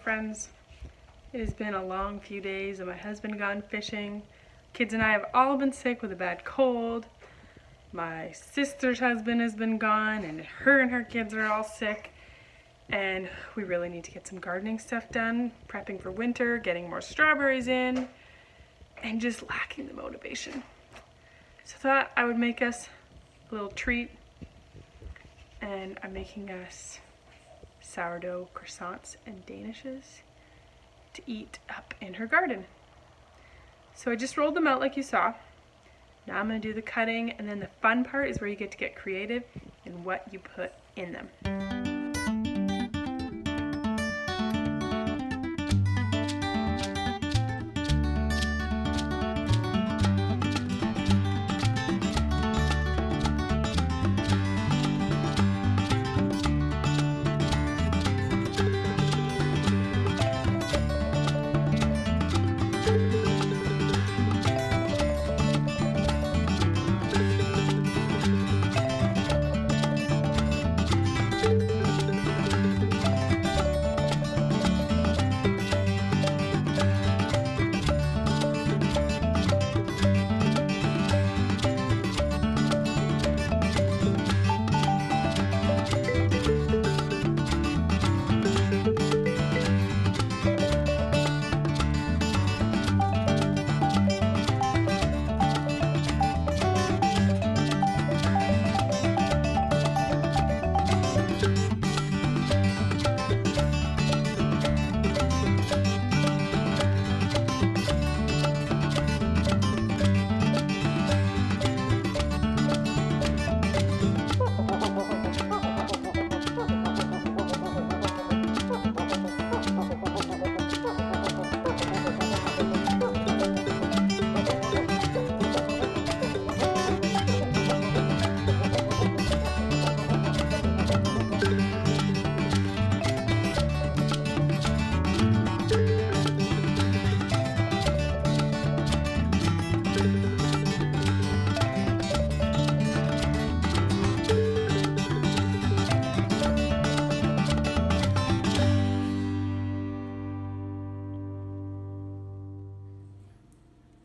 friends. It has been a long few days and my husband gone fishing. Kids and I have all been sick with a bad cold. My sister's husband has been gone and her kids are all sick. And we really need to get some gardening stuff done, prepping for winter, getting more strawberries in, and just lacking the motivation. So I thought I would make us a little treat, and I'm making us sourdough croissants and danishes to eat up in her garden. So I just rolled them out like you saw. Now I'm going to do the cutting, and then the fun part is where you get to get creative in what you put in them.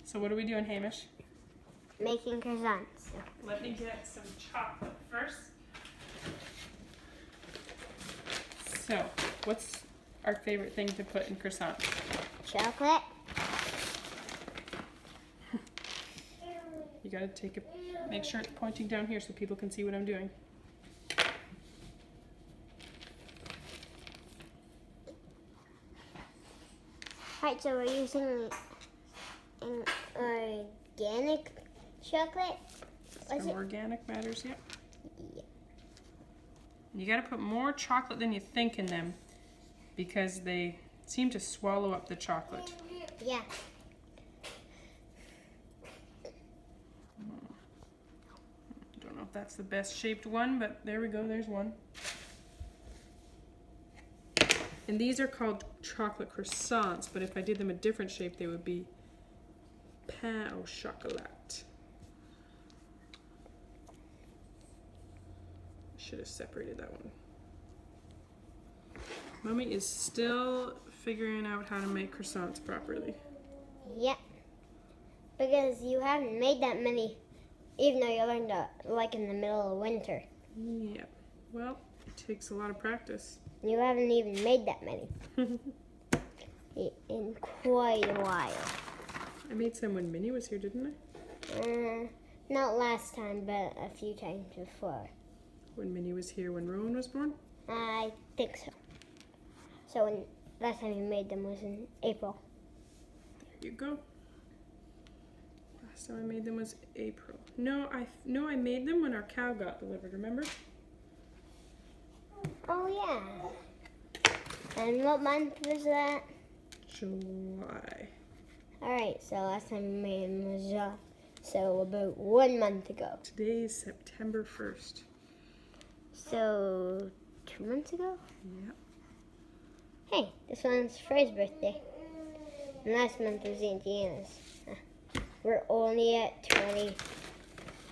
So what are we doing, Hamish? Making croissants. Let me get some chocolate first. So, what's our favorite thing to put in croissants? Chocolate. You gotta make sure it's pointing down here so people can see what I'm doing. Alright, so we're using an organic chocolate. Some organic matters, yeah. Yeah. You gotta put more chocolate than you think in them because they seem to swallow up the chocolate. Yeah. Don't know if that's the best shaped one, but there we go, there's one. And these are called chocolate croissants, but if I did them a different shape, they would be pain au chocolat. Should have separated that one. Mommy is still figuring out how to make croissants properly. Yep. Because you haven't made that many, even though you learned like in the middle of winter. Yep. Well, it takes a lot of practice. You haven't even made that many in quite a while. I made some when Minnie was here, didn't I? Not last time, but a few times before. When Minnie was here when Rowan was born? I think so. So last time you made them was in April. There you go. Last time I made them was April. No, I made them when our cow got delivered, remember? Oh yeah. And what month was that? July. Alright, so last time you made them was so about 1 month ago. Today is September 1st. So 2 months ago? Yep. Hey, this one's Frey's birthday. And last month was Indiana's. We're only at 20.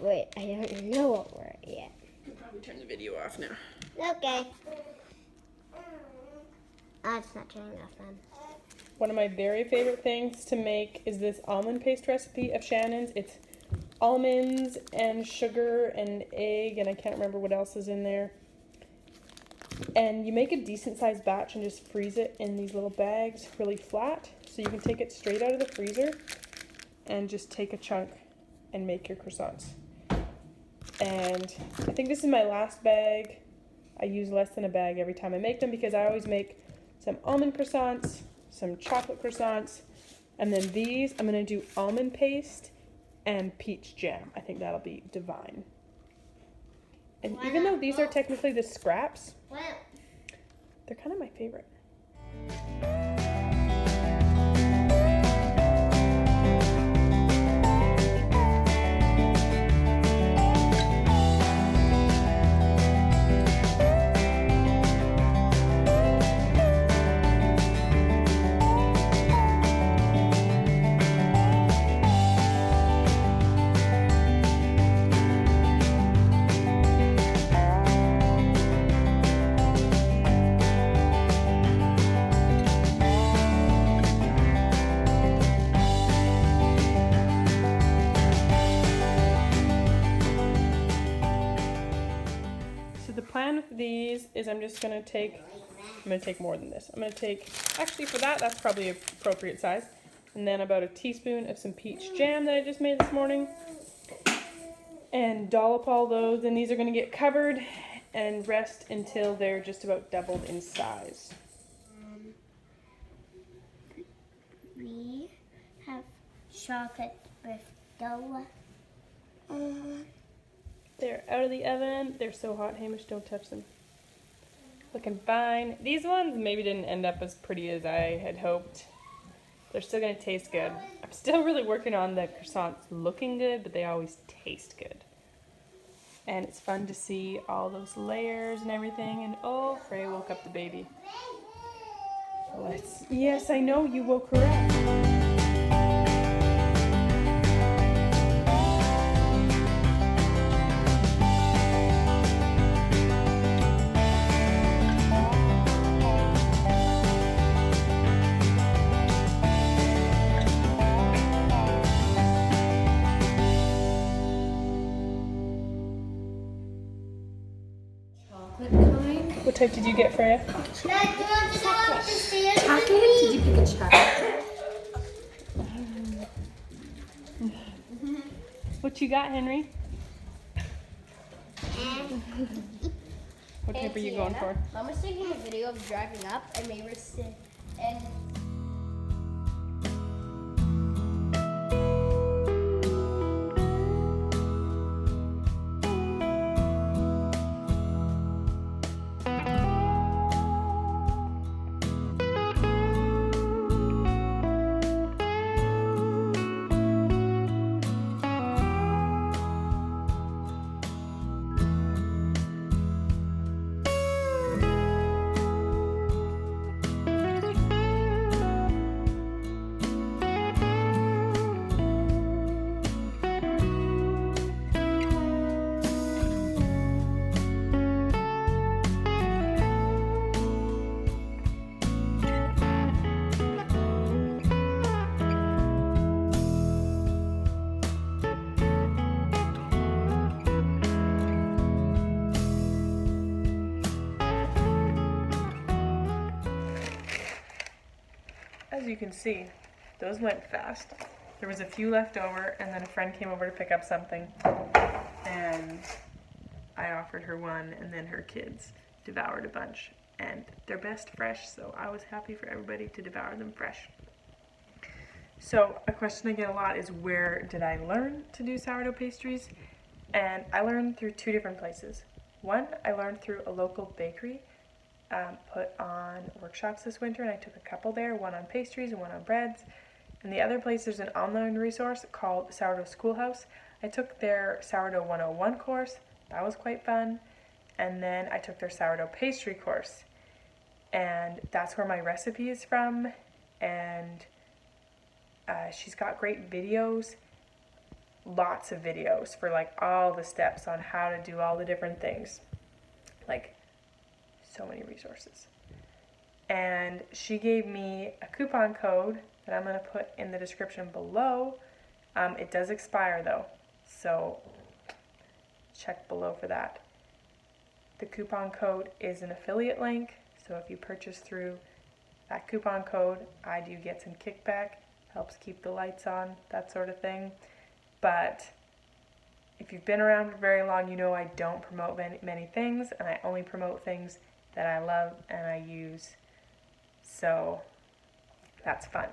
Wait, I don't know what we're at yet. I'll probably turn the video off now. Okay. It's not turning off then. One of my very favorite things to make is this almond paste recipe of Shannon's. It's almonds and sugar and egg, and I can't remember what else is in there. And you make a decent sized batch and just freeze it in these little bags really flat, so you can take it straight out of the freezer and just take a chunk and make your croissants. And I think this is my last bag. I use less than a bag every time I make them because I always make some almond croissants, some chocolate croissants, and then these I'm going to do almond paste and peach jam. I think that'll be divine. And even though these are technically the scraps, they're kind of my favorite. The plan with these is I'm going to take more than this. I'm going to take, actually for that, that's probably an appropriate size. And then about a teaspoon of some peach jam that I just made this morning. And dollop all those, and these are going to get covered and rest until they're just about doubled in size. We have chocolate with dough. They're out of the oven. They're so hot, Hamish, don't touch them. Looking fine. These ones maybe didn't end up as pretty as I had hoped. They're still going to taste good. I'm still really working on the croissants looking good, but they always taste good. And it's fun to see all those layers and everything. And oh, Frey woke up the baby. Yes, I know, you woke her up. What type did you get, Freya? Chocolate. Did you pick a chocolate? What you got, Henry? What type are you going for? Mom was taking a video of driving up, and we were sitting, and as you can see, those went fast. There was a few left over, and then a friend came over to pick up something, and I offered her one, and then her kids devoured a bunch, and they're best fresh, so I was happy for everybody to devour them fresh. So a question I get a lot is, where did I learn to do sourdough pastries? And I learned through two different places. One, I learned through a local bakery, put on workshops this winter, and I took a couple there, one on pastries and one on breads. And the other place, there's an online resource called Sourdough Schoolhouse. I took their Sourdough 101 course. That was quite fun. And then I took their sourdough pastry course. And that's where my recipe is from. And she's got great videos, lots of videos for like all the steps on how to do all the different things. Like, so many resources. and she gave me a coupon code that I'm going to put in the description below. It does expire though, so check below for that. The coupon code is an affiliate link, so if you purchase through that coupon code, I do get some kickback, helps keep the lights on, that sort of thing. But if you've been around for very long, you know I don't promote many things, and I only promote things that I love and I use. So that's fun.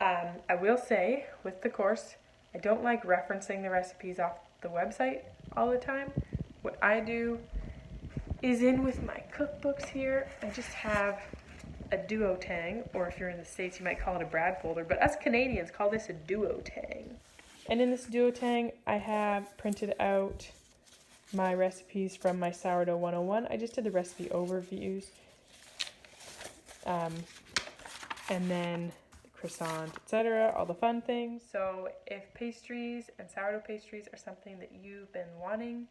I will say, with the course, I don't like referencing the recipes off the website all the time. What I do is in with my cookbooks here, I just have a duotang, or if you're in the States, you might call it a Brad folder, but us Canadians call this a duotang. And in this duotang, I have printed out my recipes from my Sourdough 101. I just did the recipe overviews. And then the croissant, etc., all the fun things. So if pastries and sourdough pastries are something that you've been wanting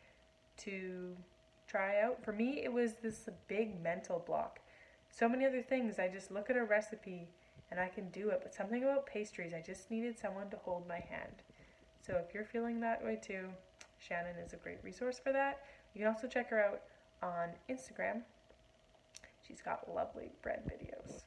to try out, for me it was this big mental block. So many other things, I just look at a recipe and I can do it, but something about pastries, I just needed someone to hold my hand. So if you're feeling that way too, Shannon is a great resource for that. You can also check her out on Instagram. She's got lovely bread videos.